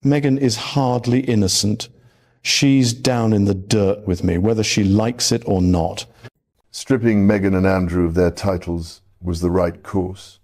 Meghan is hardly innocent. She's down in the dirt with me, whether she likes it or not. Stripping Meghan and Andrew of their titles was the right course.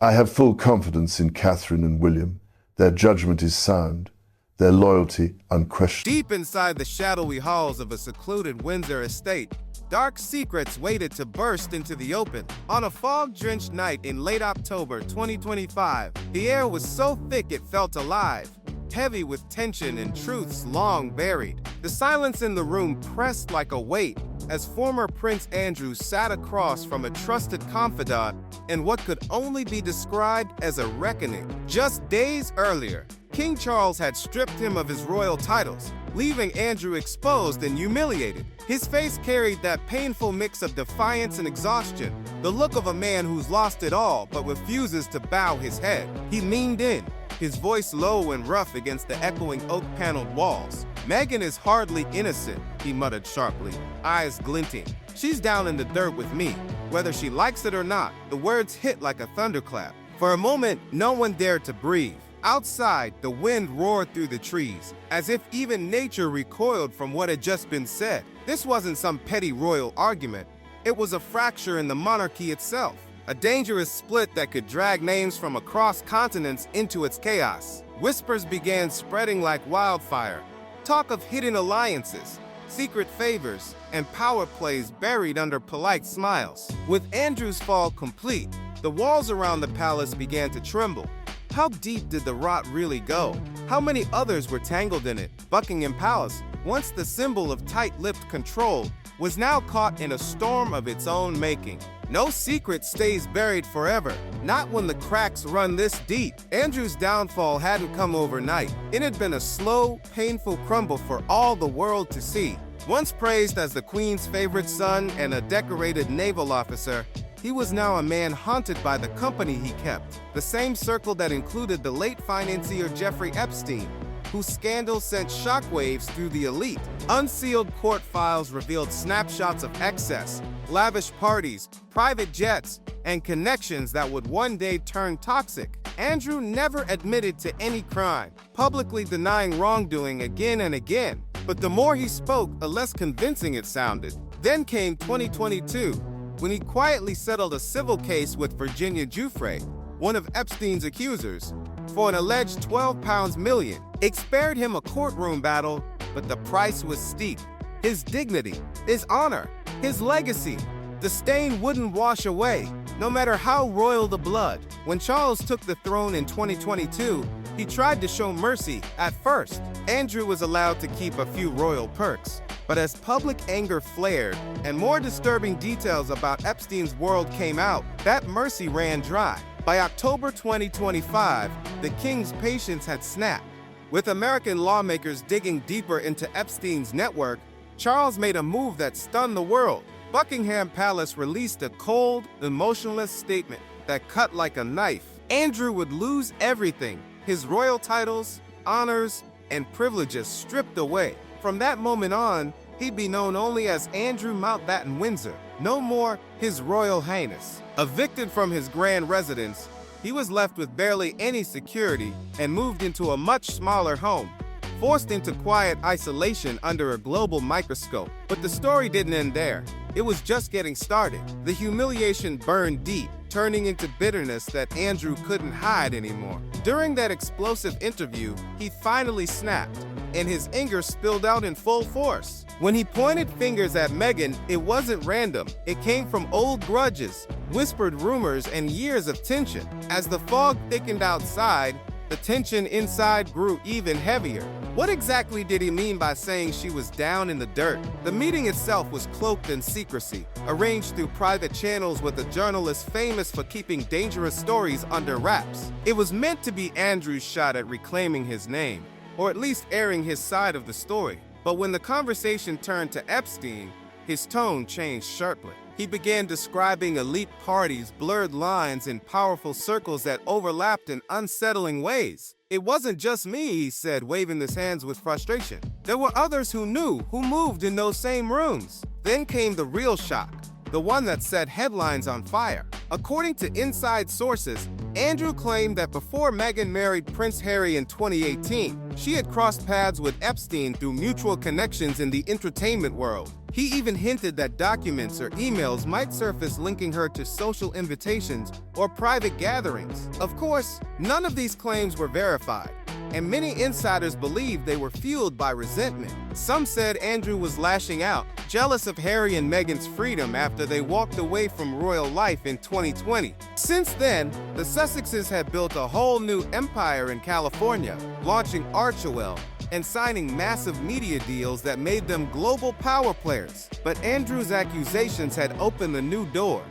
I have full confidence in Catherine and William. Their judgment is sound, their loyalty unquestioned. Deep inside the shadowy halls of a secluded Windsor estate, dark secrets waited to burst into the open. On a fog-drenched night in late October 2025, the air was so thick it felt alive, heavy with tension and truths long buried. The silence in the room pressed like a weight as former Prince Andrew sat across from a trusted confidant in what could only be described as a reckoning. Just days earlier, King Charles had stripped him of his royal titles, leaving Andrew exposed and humiliated. His face carried that painful mix of defiance and exhaustion, the look of a man who's lost it all but refuses to bow his head. He leaned in, his voice low and rough against the echoing oak-paneled walls. "Meghan is hardly innocent," he muttered sharply, eyes glinting. "She's down in the dirt with me. Whether she likes it or not," the words hit like a thunderclap. For a moment, no one dared to breathe. Outside, the wind roared through the trees, as if even nature recoiled from what had just been said. This wasn't some petty royal argument. It was a fracture in the monarchy itself, a dangerous split that could drag names from across continents into its chaos. Whispers began spreading like wildfire. Talk of hidden alliances, secret favors, and power plays buried under polite smiles. With Andrew's fall complete, the walls around the palace began to tremble. How deep did the rot really go? How many others were tangled in it? Buckingham Palace, once the symbol of tight-lipped control, was now caught in a storm of its own making. No secret stays buried forever, not when the cracks run this deep. Andrew's downfall hadn't come overnight. It had been a slow, painful crumble for all the world to see. Once praised as the Queen's favorite son and a decorated naval officer, he was now a man haunted by the company he kept, the same circle that included the late financier Jeffrey Epstein, whose scandal sent shockwaves through the elite. Unsealed court files revealed snapshots of excess, lavish parties, private jets, and connections that would one day turn toxic. Andrew never admitted to any crime, publicly denying wrongdoing again and again. But the more he spoke, the less convincing it sounded. Then came 2022, when he quietly settled a civil case with Virginia Giuffre, one of Epstein's accusers, for an alleged £12 million. It spared him a courtroom battle, but the price was steep. His dignity, his honor, his legacy. The stain wouldn't wash away, no matter how royal the blood. When Charles took the throne in 2022, he tried to show mercy at first. Andrew was allowed to keep a few royal perks. But as public anger flared and more disturbing details about Epstein's world came out, that mercy ran dry. By October 2025, the king's patience had snapped. With American lawmakers digging deeper into Epstein's network, Charles made a move that stunned the world. Buckingham Palace released a cold, emotionless statement that cut like a knife. Andrew would lose everything, his royal titles, honors, and privileges stripped away. From that moment on, he'd be known only as Andrew Mountbatten Windsor, no more His Royal Highness. Evicted from his grand residence, he was left with barely any security and moved into a much smaller home, forced into quiet isolation under a global microscope. But the story didn't end there. It was just getting started. The humiliation burned deep, turning into bitterness that Andrew couldn't hide anymore. During that explosive interview, he finally snapped, and his anger spilled out in full force. When he pointed fingers at Meghan, it wasn't random. It came from old grudges, whispered rumors, and years of tension. As the fog thickened outside, the tension inside grew even heavier. What exactly did he mean by saying she was down in the dirt? The meeting itself was cloaked in secrecy, arranged through private channels with a journalist famous for keeping dangerous stories under wraps. It was meant to be Andrew's shot at reclaiming his name, or at least airing his side of the story. But when the conversation turned to Epstein, his tone changed sharply. He began describing elite parties, blurred lines, and powerful circles that overlapped in unsettling ways. "It wasn't just me," he said, waving his hands with frustration. "There were others who knew, who moved in those same rooms." Then came the real shock. the one that set headlines on fire. According to inside sources, Andrew claimed that before Meghan married Prince Harry in 2018, she had crossed paths with Epstein through mutual connections in the entertainment world. He even hinted that documents or emails might surface linking her to social invitations or private gatherings. Of course, none of these claims were verified, and many insiders believed they were fueled by resentment. Some said Andrew was lashing out, jealous of Harry and Meghan's freedom after they walked away from royal life in 2020. Since then, the Sussexes had built a whole new empire in California, launching Archewell and signing massive media deals that made them global power players. But Andrew's accusations had opened a new door,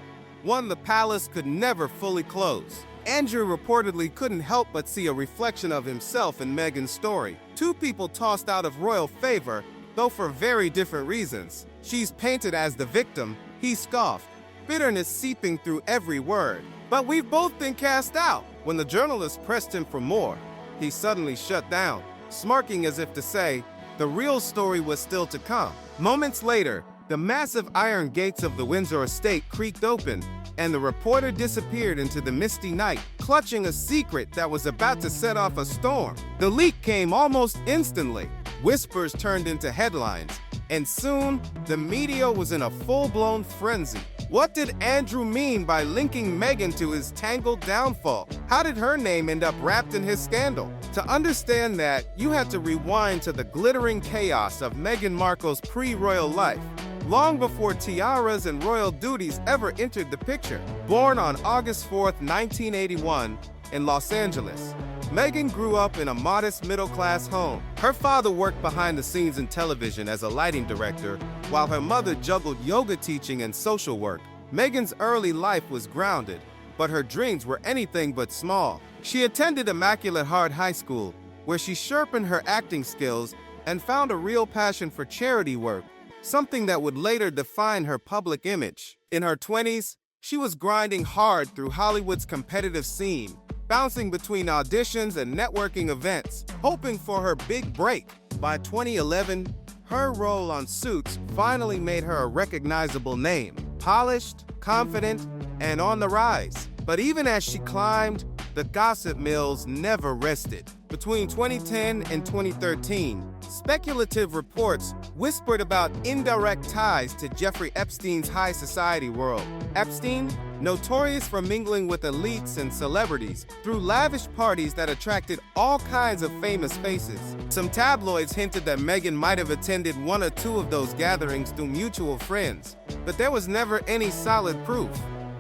one the palace could never fully close. Andrew reportedly couldn't help but see a reflection of himself in Meghan's story. Two people tossed out of royal favor, though for very different reasons. She's painted as the victim, he scoffed, bitterness seeping through every word. But we've both been cast out. When the journalist pressed him for more, he suddenly shut down, smirking as if to say, the real story was still to come. Moments later, the massive iron gates of the Windsor estate creaked open, and the reporter disappeared into the misty night, clutching a secret that was about to set off a storm. The leak came almost instantly. Whispers turned into headlines, and soon, the media was in a full-blown frenzy. What did Andrew mean by linking Meghan to his tangled downfall? How did her name end up wrapped in his scandal? To understand that, you had to rewind to the glittering chaos of Meghan Markle's pre-royal life, long before tiaras and royal duties ever entered the picture. Born on August 4, 1981, in Los Angeles, Meghan grew up in a modest middle-class home. Her father worked behind the scenes in television as a lighting director, while her mother juggled yoga teaching and social work. Meghan's early life was grounded, but her dreams were anything but small. She attended Immaculate Heart High School, where she sharpened her acting skills and found a real passion for charity work, something that would later define her public image. In her 20s, she was grinding hard through Hollywood's competitive scene, bouncing between auditions and networking events, hoping for her big break. By 2011, her role on Suits finally made her a recognizable name, polished, confident, and on the rise. But even as she climbed, the gossip mills never rested. Between 2010 and 2013, speculative reports whispered about indirect ties to Jeffrey Epstein's high society world. Epstein, notorious for mingling with elites and celebrities, threw lavish parties that attracted all kinds of famous faces. Some tabloids hinted that Meghan might have attended one or two of those gatherings through mutual friends, but there was never any solid proof.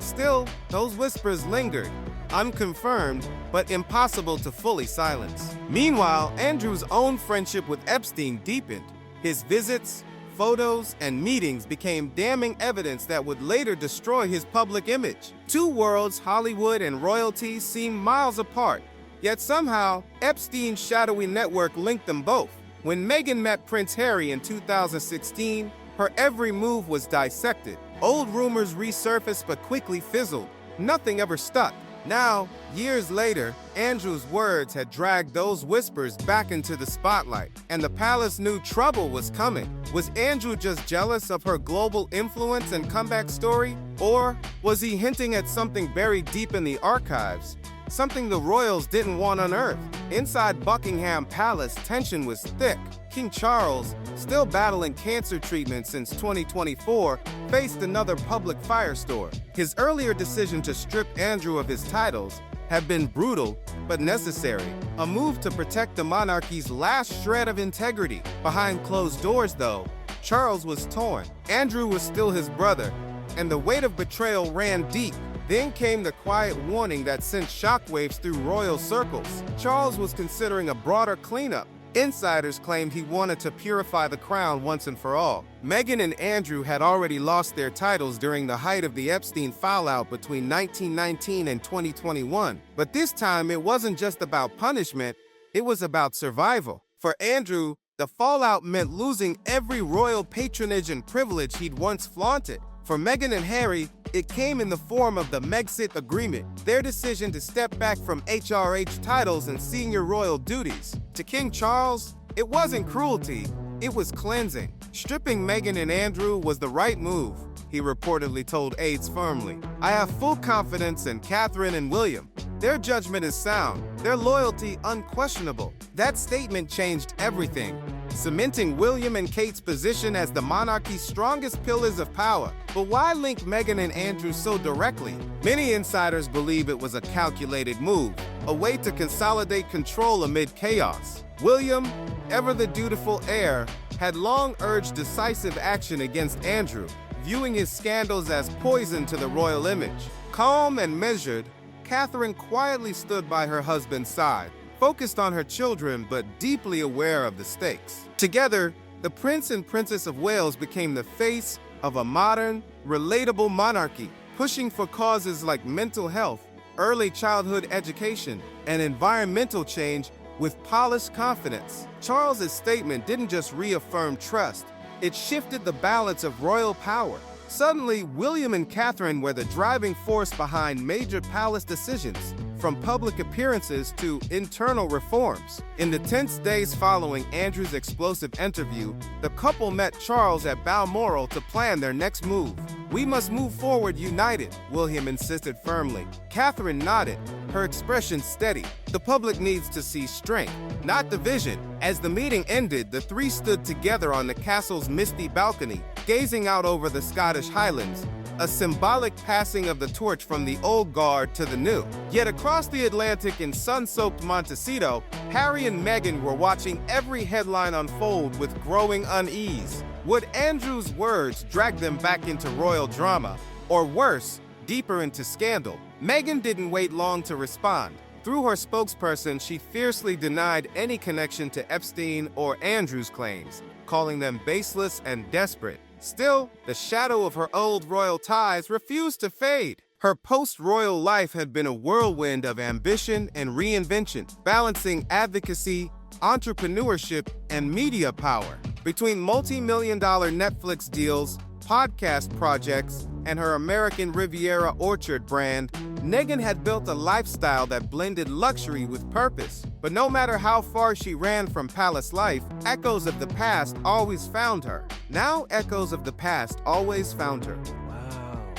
Still, those whispers lingered, unconfirmed, but impossible to fully silence. Meanwhile, Andrew's own friendship with Epstein deepened. His visits, photos, and meetings became damning evidence that would later destroy his public image. Two worlds, Hollywood and royalty, seemed miles apart, yet somehow, Epstein's shadowy network linked them both. When Meghan met Prince Harry in 2016, her every move was dissected. Old rumors resurfaced but quickly fizzled. Nothing ever stuck. Now, years later, Andrew's words had dragged those whispers back into the spotlight, and the palace knew trouble was coming. Was Andrew just jealous of her global influence and comeback story? Or was he hinting at something buried deep in the archives? Something the royals didn't want unearthed? Inside Buckingham Palace, tension was thick. King Charles, still battling cancer treatment since 2024, faced another public firestorm. His earlier decision to strip Andrew of his titles had been brutal but necessary, a move to protect the monarchy's last shred of integrity. Behind closed doors, though, Charles was torn. Andrew was still his brother, and the weight of betrayal ran deep. Then came the quiet warning that sent shockwaves through royal circles. Charles was considering a broader cleanup. Insiders claimed he wanted to purify the crown once and for all. Meghan and Andrew had already lost their titles during the height of the Epstein fallout between 1919 and 2021. But this time, it wasn't just about punishment, it was about survival. For Andrew, the fallout meant losing every royal patronage and privilege he'd once flaunted. For Meghan and Harry, it came in the form of the Megxit Agreement, their decision to step back from HRH titles and senior royal duties. To King Charles, it wasn't cruelty, it was cleansing. Stripping Meghan and Andrew was the right move. he reportedly told aides firmly. "I have full confidence in Catherine and William. Their judgment is sound, their loyalty unquestionable." That statement changed everything, cementing William and Kate's position as the monarchy's strongest pillars of power. But why link Meghan and Andrew so directly? Many insiders believe it was a calculated move, a way to consolidate control amid chaos. William, ever the dutiful heir, had long urged decisive action against Andrew, viewing his scandals as poison to the royal image. Calm and measured, Catherine quietly stood by her husband's side, focused on her children but deeply aware of the stakes. Together, the Prince and Princess of Wales became the face of a modern, relatable monarchy, pushing for causes like mental health, early childhood education, and environmental change with polished confidence. Charles's statement didn't just reaffirm trust, it shifted the balance of royal power. Suddenly, William and Catherine were the driving force behind major palace decisions, from public appearances to internal reforms. In the tense days following Andrew's explosive interview, the couple met Charles at Balmoral to plan their next move. "We must move forward united," William insisted firmly. Catherine nodded, her expression steady. "The public needs to see strength, not division." As the meeting ended, the three stood together on the castle's misty balcony, gazing out over the Scottish Highlands, a symbolic passing of the torch from the old guard to the new. Yet across the Atlantic in sun-soaked Montecito, Harry and Meghan were watching every headline unfold with growing unease. Would Andrew's words drag them back into royal drama, or worse, deeper into scandal? Meghan didn't wait long to respond. Through her spokesperson, she fiercely denied any connection to Epstein or Andrew's claims, calling them baseless and desperate. Still, the shadow of her old royal ties refused to fade. Her post-royal life had been a whirlwind of ambition and reinvention, balancing advocacy, entrepreneurship, and media power. Between multi-million-dollar Netflix deals, podcast projects, and her American Riviera Orchard brand, Meghan had built a lifestyle that blended luxury with purpose. But no matter how far she ran from palace life, echoes of the past always found her. Now, echoes of the past always found her. Wow.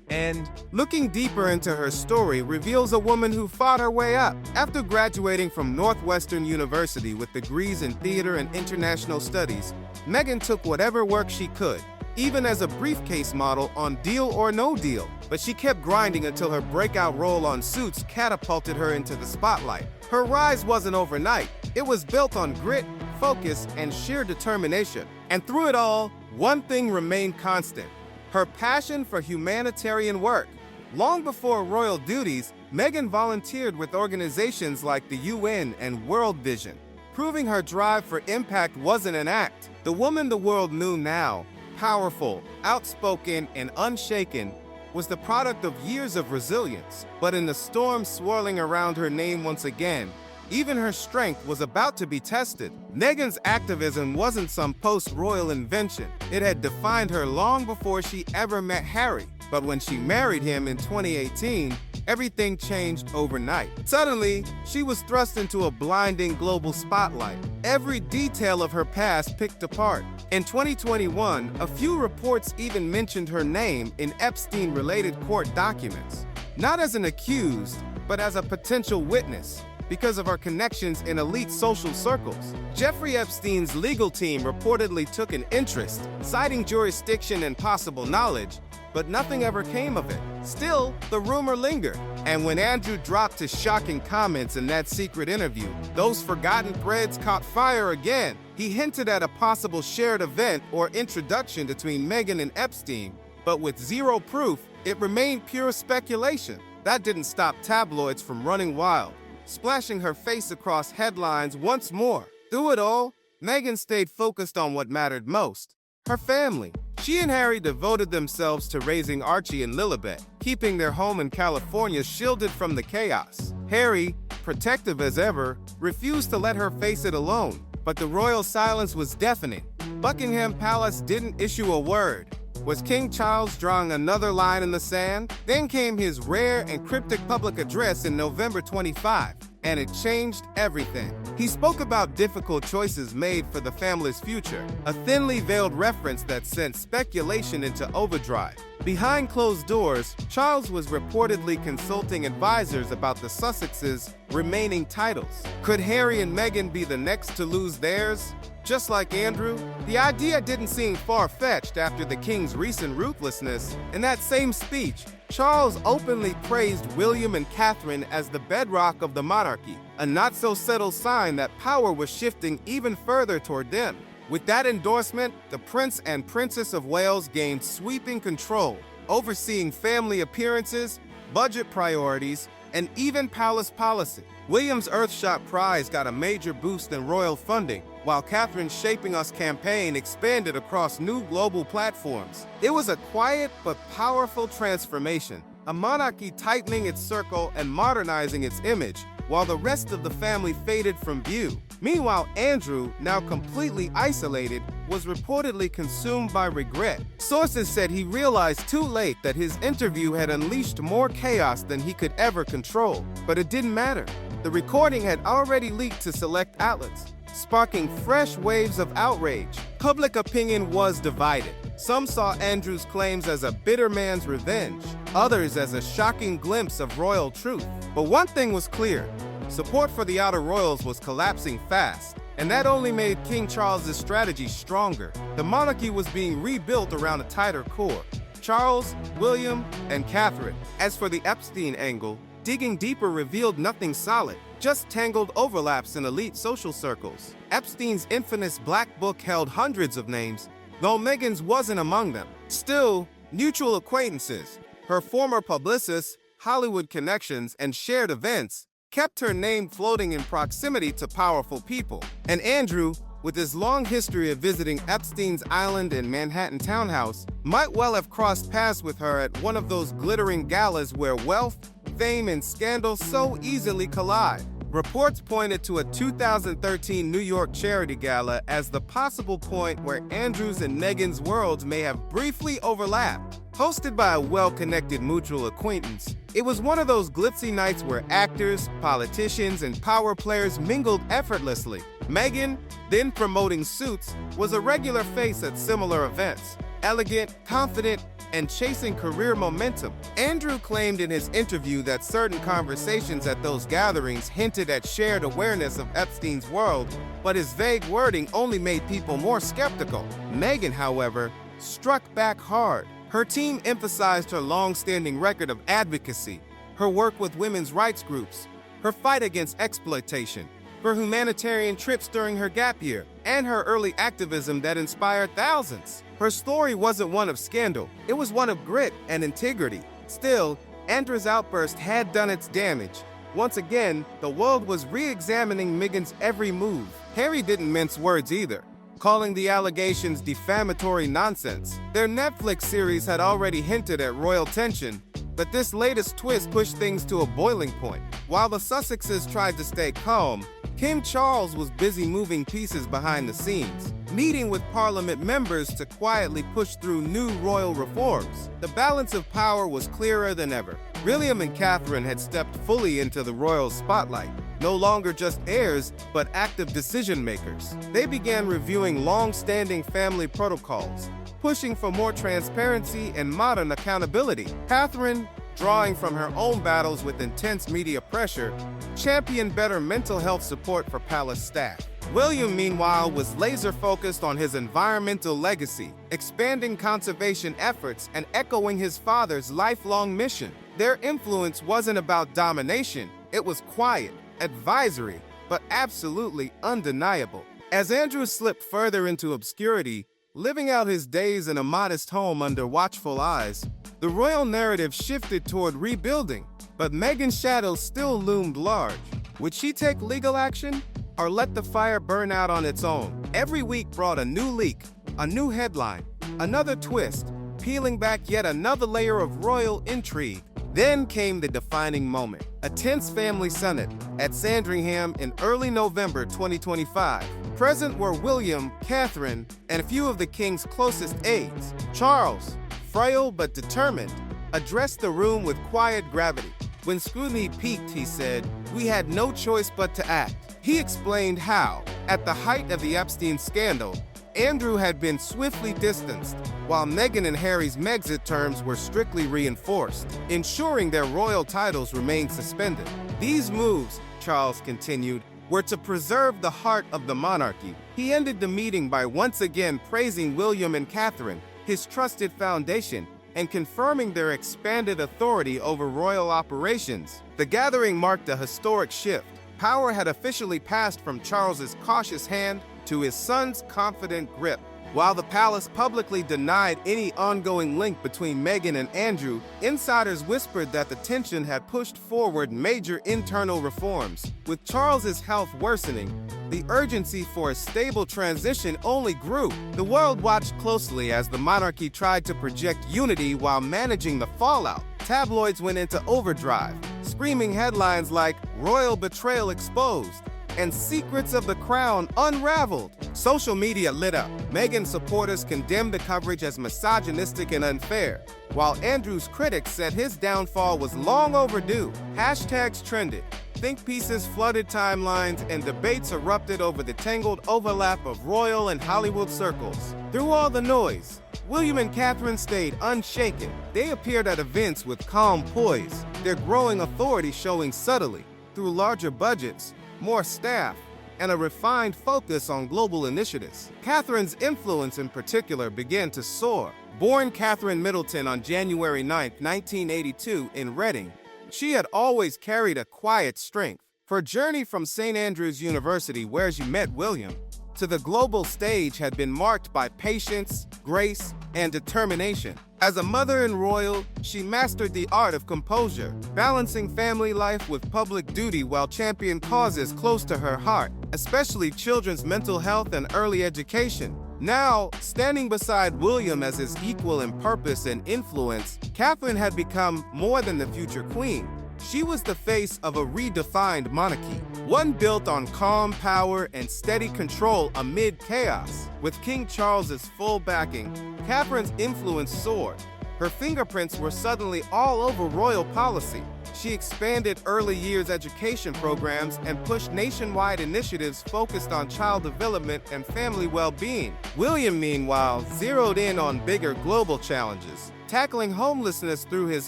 And looking deeper into her story reveals a woman who fought her way up. After graduating from Northwestern University with degrees in theater and international studies, Meghan took whatever work she could, even as a briefcase model on Deal or No Deal. But she kept grinding until her breakout role on Suits catapulted her into the spotlight. Her rise wasn't overnight. It was built on grit, focus, and sheer determination. And through it all, one thing remained constant: her passion for humanitarian work. Long before royal duties, Meghan volunteered with organizations like the UN and World Vision, proving her drive for impact wasn't an act. The woman the world knew now, powerful, outspoken, and unshaken, was the product of years of resilience. But in the storm swirling around her name once again, even her strength was about to be tested. Meghan's activism wasn't some post-royal invention. It had defined her long before she ever met Harry. But when she married him in 2018, everything changed overnight. Suddenly, she was thrust into a blinding global spotlight. Every detail of her past picked apart. In 2021, a few reports even mentioned her name in Epstein-related court documents, not as an accused, but as a potential witness, because of her connections in elite social circles. Jeffrey Epstein's legal team reportedly took an interest, citing jurisdiction and possible knowledge, but nothing ever came of it. Still, the rumor lingered. And when Andrew dropped his shocking comments in that secret interview, those forgotten threads caught fire again. He hinted at a possible shared event or introduction between Meghan and Epstein, but with zero proof, it remained pure speculation. That didn't stop tabloids from running wild, splashing her face across headlines once more. Through it all, Meghan stayed focused on what mattered most: her family. She and Harry devoted themselves to raising Archie and Lilibet, keeping their home in California shielded from the chaos. Harry, protective as ever, refused to let her face it alone, but the royal silence was deafening. Buckingham Palace didn't issue a word. Was King Charles drawing another line in the sand? Then came his rare and cryptic public address in November 25, and it changed everything. He spoke about difficult choices made for the family's future, a thinly veiled reference that sent speculation into overdrive. Behind closed doors, Charles was reportedly consulting advisors about the Sussexes' remaining titles. Could Harry and Meghan be the next to lose theirs? Just like Andrew, the idea didn't seem far-fetched after the king's recent ruthlessness. In that same speech, Charles openly praised William and Catherine as the bedrock of the monarchy, a not-so-subtle sign that power was shifting even further toward them. With that endorsement, the Prince and Princess of Wales gained sweeping control, overseeing family appearances, budget priorities, and even palace policy. William's Earthshot Prize got a major boost in royal funding, while Catherine's Shaping Us campaign expanded across new global platforms. It was a quiet but powerful transformation, a monarchy tightening its circle and modernizing its image, while the rest of the family faded from view. Meanwhile, Andrew, now completely isolated, was reportedly consumed by regret. Sources said he realized too late that his interview had unleashed more chaos than he could ever control. But it didn't matter. The recording had already leaked to select outlets, sparking fresh waves of outrage. Public opinion was divided. Some saw Andrew's claims as a bitter man's revenge, others as a shocking glimpse of royal truth. But one thing was clear: support for the outer royals was collapsing fast, and that only made King Charles's strategy stronger. The monarchy was being rebuilt around a tighter core: Charles, William, and Catherine. As for the Epstein angle, digging deeper revealed nothing solid, just tangled overlaps in elite social circles. Epstein's infamous Black Book held hundreds of names, though Meghan's wasn't among them. Still, mutual acquaintances, her former publicists, Hollywood connections, and shared events kept her name floating in proximity to powerful people. And Andrew, with his long history of visiting Epstein's island and Manhattan townhouse, might well have crossed paths with her at one of those glittering galas where wealth, fame, and scandal so easily collide. Reports pointed to a 2013 New York charity gala as the possible point where Andrew's and Meghan's worlds may have briefly overlapped. Hosted by a well-connected mutual acquaintance, it was one of those glitzy nights where actors, politicians, and power players mingled effortlessly. Meghan, then promoting Suits, was a regular face at similar events, elegant, confident, and chasing career momentum. Andrew claimed in his interview that certain conversations at those gatherings hinted at shared awareness of Epstein's world, but his vague wording only made people more skeptical. Meghan, however, struck back hard. Her team emphasized her long-standing record of advocacy, her work with women's rights groups, her fight against exploitation, her humanitarian trips during her gap year, and her early activism that inspired thousands. Her story wasn't one of scandal, it was one of grit and integrity. Still, Andrew's outburst had done its damage. Once again, the world was re-examining Meghan's every move. Harry didn't mince words either, calling the allegations defamatory nonsense. Their Netflix series had already hinted at royal tension, but this latest twist pushed things to a boiling point. While the Sussexes tried to stay calm, King Charles was busy moving pieces behind the scenes, meeting with Parliament members to quietly push through new royal reforms. The balance of power was clearer than ever. William and Catherine had stepped fully into the royal spotlight, no longer just heirs, but active decision-makers. They began reviewing long-standing family protocols, pushing for more transparency and modern accountability. Catherine, drawing from her own battles with intense media pressure, championed better mental health support for palace staff. William, meanwhile, was laser-focused on his environmental legacy, expanding conservation efforts and echoing his father's lifelong mission. Their influence wasn't about domination, it was quiet, advisory, but absolutely undeniable. As Andrew slipped further into obscurity, living out his days in a modest home under watchful eyes, the royal narrative shifted toward rebuilding, but Meghan's shadow still loomed large. Would she take legal action, or let the fire burn out on its own? Every week brought a new leak, a new headline, another twist, peeling back yet another layer of royal intrigue. Then came the defining moment, a tense family senate at Sandringham in early November 2025. Present were William, Catherine, and a few of the king's closest aides. Charles, frail but determined, addressed the room with quiet gravity. When scrutiny peaked, he said, "We had no choice but to act." He explained how, at the height of the Epstein scandal, Andrew had been swiftly distanced, while Meghan and Harry's Megxit terms were strictly reinforced, ensuring their royal titles remained suspended. These moves, Charles continued, were to preserve the heart of the monarchy. He ended the meeting by once again praising William and Catherine, his trusted foundation, and confirming their expanded authority over royal operations. The gathering marked a historic shift. Power had officially passed from Charles's cautious hand to his son's confident grip. While the palace publicly denied any ongoing link between Meghan and Andrew, insiders whispered that the tension had pushed forward major internal reforms. With Charles's health worsening, the urgency for a stable transition only grew. The world watched closely as the monarchy tried to project unity while managing the fallout. Tabloids went into overdrive, screaming headlines like "Royal Betrayal Exposed" and "Secrets of the Crown Unraveled." Social media lit up. Meghan supporters condemned the coverage as misogynistic and unfair, while Andrew's critics said his downfall was long overdue. Hashtags trended, think pieces flooded timelines, and debates erupted over the tangled overlap of royal and Hollywood circles. Through all the noise, William and Catherine stayed unshaken. They appeared at events with calm poise, their growing authority showing subtly through larger budgets, more staff, and a refined focus on global initiatives. Catherine's influence in particular began to soar. Born Catherine Middleton on January 9, 1982 in Reading, she had always carried a quiet strength. Her journey from St. Andrews University, where she met William, to the global stage had been marked by patience, grace, and determination. As a mother and royal, she mastered the art of composure, balancing family life with public duty while championing causes close to her heart, especially children's mental health and early education. Now, standing beside William as his equal in purpose and influence, Catherine had become more than the future queen. She was the face of a redefined monarchy, one built on calm power and steady control amid chaos. With King Charles's full backing, Catherine's influence soared. Her fingerprints were suddenly all over royal policy. She expanded early years education programs and pushed nationwide initiatives focused on child development and family well-being. William, meanwhile, zeroed in on bigger global challenges, tackling homelessness through his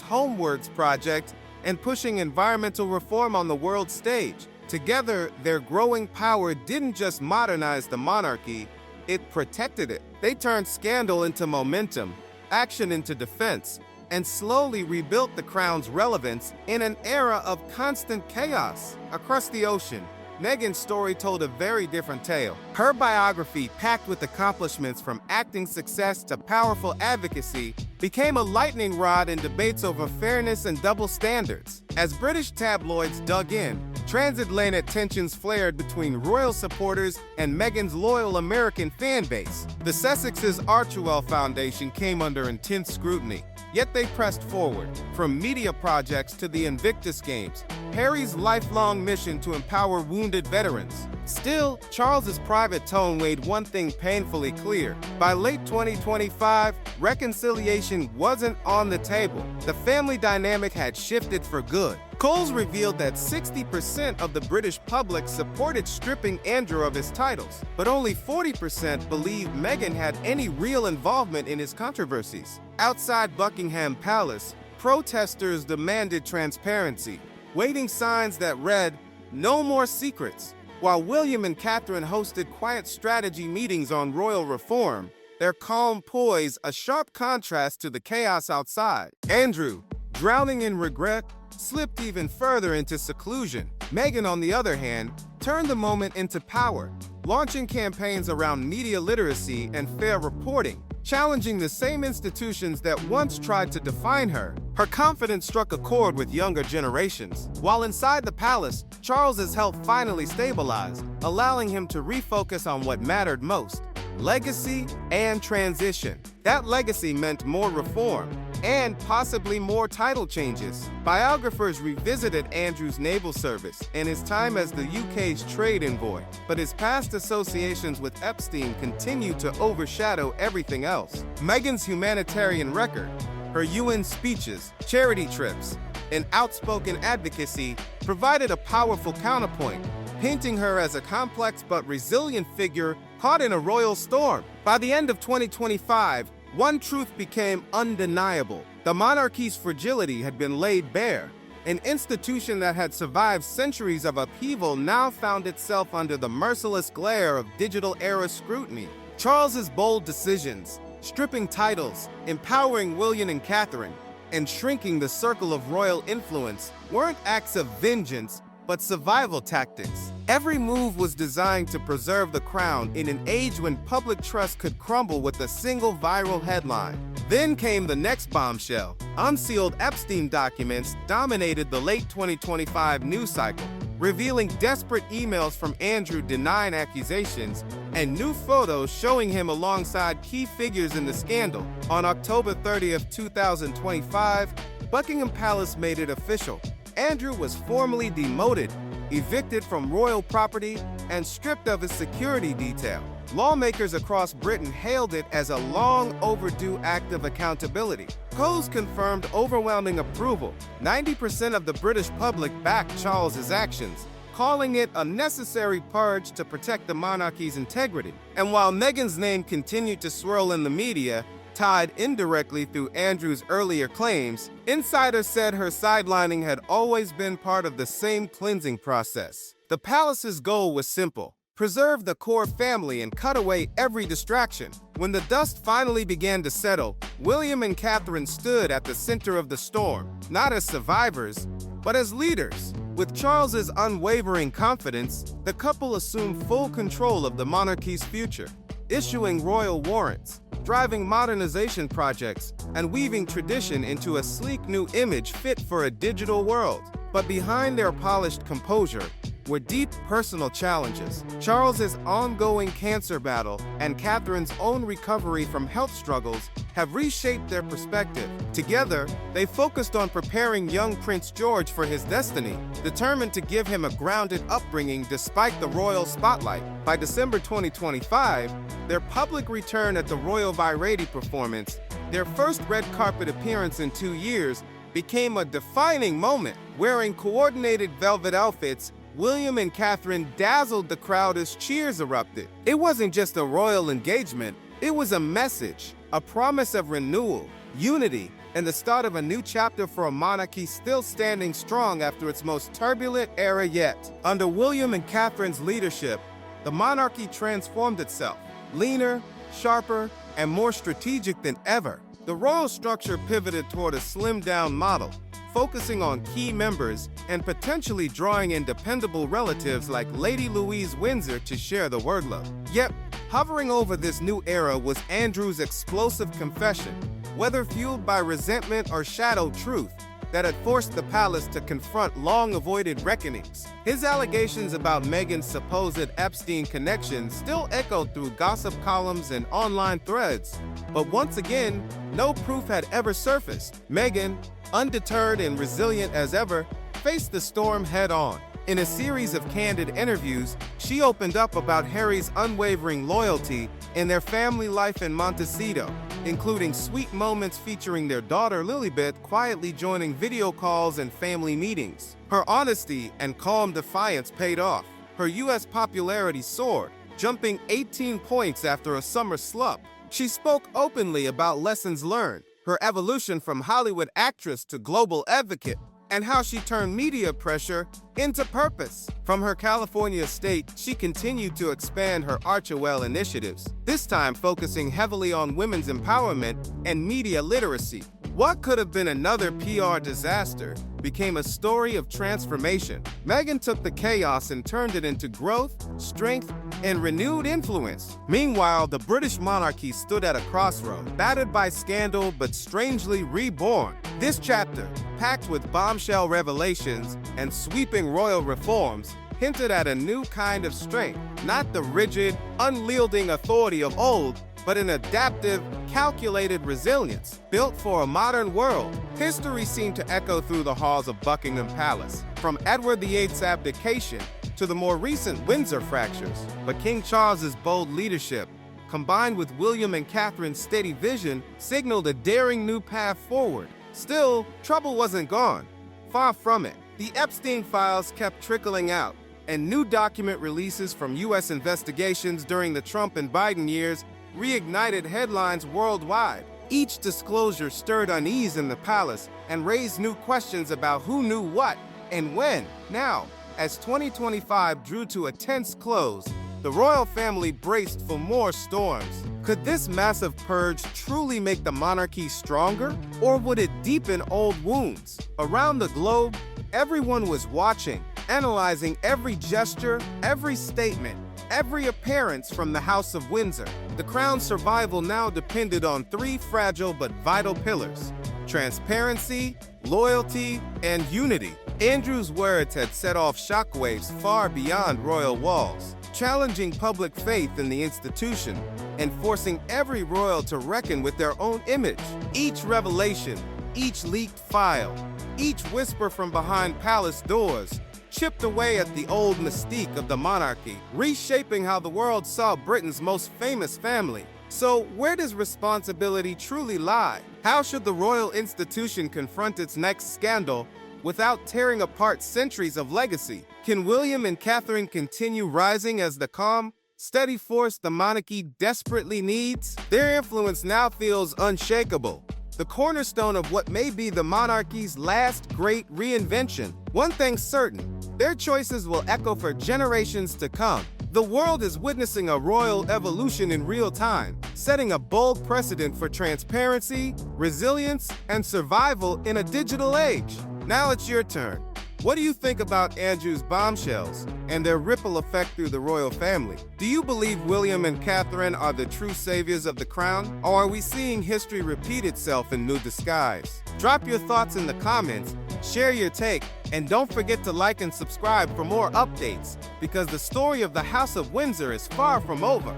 Homeworks project and pushing environmental reform on the world stage. Together, their growing power didn't just modernize the monarchy, it protected it. They turned scandal into momentum, action into defense, and slowly rebuilt the crown's relevance in an era of constant chaos. Across the ocean, Meghan's story told a very different tale. Her biography, packed with accomplishments from acting success to powerful advocacy, became a lightning rod in debates over fairness and double standards. As British tabloids dug in, transatlantic tensions flared between royal supporters and Meghan's loyal American fan base. The Sussex's Archewell Foundation came under intense scrutiny, yet they pressed forward. From media projects to the Invictus Games, Harry's lifelong mission to empower wounded veterans. Still, Charles's private tone made one thing painfully clear. By late 2025, reconciliation wasn't on the table. The family dynamic had shifted for good. Polls revealed that 60% of the British public supported stripping Andrew of his titles, but only 40% believed Meghan had any real involvement in his controversies. Outside Buckingham Palace, protesters demanded transparency, waving signs that read, "No more secrets." While William and Catherine hosted quiet strategy meetings on royal reform, their calm poise a sharp contrast to the chaos outside. Andrew, drowning in regret, slipped even further into seclusion. Meghan, on the other hand, turned the moment into power, launching campaigns around media literacy and fair reporting, challenging the same institutions that once tried to define her. Her confidence struck a chord with younger generations. While inside the palace, Charles's health finally stabilized, allowing him to refocus on what mattered most: legacy and transition. That legacy meant more reform and possibly more title changes. Biographers revisited Andrew's naval service and his time as the UK's trade envoy, but his past associations with Epstein continued to overshadow everything else. Meghan's humanitarian record, her UN speeches, charity trips, and outspoken advocacy provided a powerful counterpoint, painting her as a complex but resilient figure caught in a royal storm. By the end of 2025, one truth became undeniable. The monarchy's fragility had been laid bare. An institution that had survived centuries of upheaval now found itself under the merciless glare of digital-era scrutiny. Charles's bold decisions, stripping titles, empowering William and Catherine, and shrinking the circle of royal influence weren't acts of vengeance, but survival tactics. Every move was designed to preserve the crown in an age when public trust could crumble with a single viral headline. Then came the next bombshell. Unsealed Epstein documents dominated the late 2025 news cycle, revealing desperate emails from Andrew denying accusations and new photos showing him alongside key figures in the scandal. On October 30th, 2025, Buckingham Palace made it official. Andrew was formally demoted, evicted from royal property, and stripped of his security detail. Lawmakers across Britain hailed it as a long overdue act of accountability. Polls confirmed overwhelming approval. 90% of the British public backed Charles's actions, calling it a necessary purge to protect the monarchy's integrity. And while Meghan's name continued to swirl in the media, tied indirectly through Andrew's earlier claims, insiders said her sidelining had always been part of the same cleansing process. The palace's goal was simple: preserve the core family and cut away every distraction. When the dust finally began to settle, William and Catherine stood at the center of the storm, not as survivors, but as leaders. With Charles's unwavering confidence, the couple assumed full control of the monarchy's future, issuing royal warrants, driving modernization projects, and weaving tradition into a sleek new image fit for a digital world. But behind their polished composure were deep personal challenges. Charles's ongoing cancer battle and Catherine's own recovery from health struggles have reshaped their perspective. Together, they focused on preparing young Prince George for his destiny, determined to give him a grounded upbringing despite the royal spotlight. By December 2025, their public return at the Royal Variety performance, their first red carpet appearance in 2 years, became a defining moment. Wearing coordinated velvet outfits, William and Catherine dazzled the crowd as cheers erupted. It wasn't just a royal engagement, it was a message, a promise of renewal, unity, and the start of a new chapter for a monarchy still standing strong after its most turbulent era yet. Under William and Catherine's leadership, the monarchy transformed itself, leaner, sharper, and more strategic than ever. The royal structure pivoted toward a slimmed-down model, focusing on key members and potentially drawing in dependable relatives like Lady Louise Windsor to share the workload. Yet, hovering over this new era was Andrew's explosive confession, whether fueled by resentment or shadow truth, that had forced the palace to confront long-avoided reckonings. His allegations about Meghan's supposed Epstein connection still echoed through gossip columns and online threads, but once again, no proof had ever surfaced. Meghan, undeterred and resilient as ever, faced the storm head-on. In a series of candid interviews, she opened up about Harry's unwavering loyalty and their family life in Montecito, including sweet moments featuring their daughter Lilibet quietly joining video calls and family meetings. Her honesty and calm defiance paid off. Her U.S. popularity soared, jumping 18 points after a summer slump. She spoke openly about lessons learned, her evolution from Hollywood actress to global advocate, and how she turned media pressure into purpose. From her California estate, she continued to expand her Archewell initiatives, this time focusing heavily on women's empowerment and media literacy. What could have been another PR disaster became a story of transformation. Meghan took the chaos and turned it into growth, strength, and renewed influence. Meanwhile, the British monarchy stood at a crossroad, battered by scandal but strangely reborn. This chapter, packed with bombshell revelations and sweeping royal reforms, hinted at a new kind of strength, not the rigid, unyielding authority of old, but an adaptive, calculated resilience built for a modern world. History seemed to echo through the halls of Buckingham Palace, from Edward VIII's abdication to the more recent Windsor fractures. But King Charles's bold leadership, combined with William and Catherine's steady vision, signaled a daring new path forward. Still, trouble wasn't gone. Far from it. The Epstein files kept trickling out, and new document releases from U.S. investigations during the Trump and Biden years reignited headlines worldwide. Each disclosure stirred unease in the palace and raised new questions about who knew what and when. Now, as 2025 drew to a tense close, the royal family braced for more storms. Could this massive purge truly make the monarchy stronger, or would it deepen old wounds? Around the globe, everyone was watching, analyzing every gesture, every statement, every appearance from the House of Windsor. The crown's survival now depended on three fragile but vital pillars: transparency, loyalty, and unity. Andrew's words had set off shockwaves far beyond royal walls, challenging public faith in the institution and forcing every royal to reckon with their own image. Each revelation, each leaked file, each whisper from behind palace doors chipped away at the old mystique of the monarchy, reshaping how the world saw Britain's most famous family. So, where does responsibility truly lie? How should the royal institution confront its next scandal without tearing apart centuries of legacy? Can William and Catherine continue rising as the calm, steady force the monarchy desperately needs? Their influence now feels unshakable, the cornerstone of what may be the monarchy's last great reinvention. One thing's certain, their choices will echo for generations to come. The world is witnessing a royal evolution in real time, setting a bold precedent for transparency, resilience, and survival in a digital age. Now it's your turn. What do you think about Andrew's bombshells and their ripple effect through the royal family? Do you believe William and Catherine are the true saviors of the crown, or are we seeing history repeat itself in new disguise? Drop your thoughts in the comments, share your take, and don't forget to like and subscribe for more updates, because the story of the House of Windsor is far from over.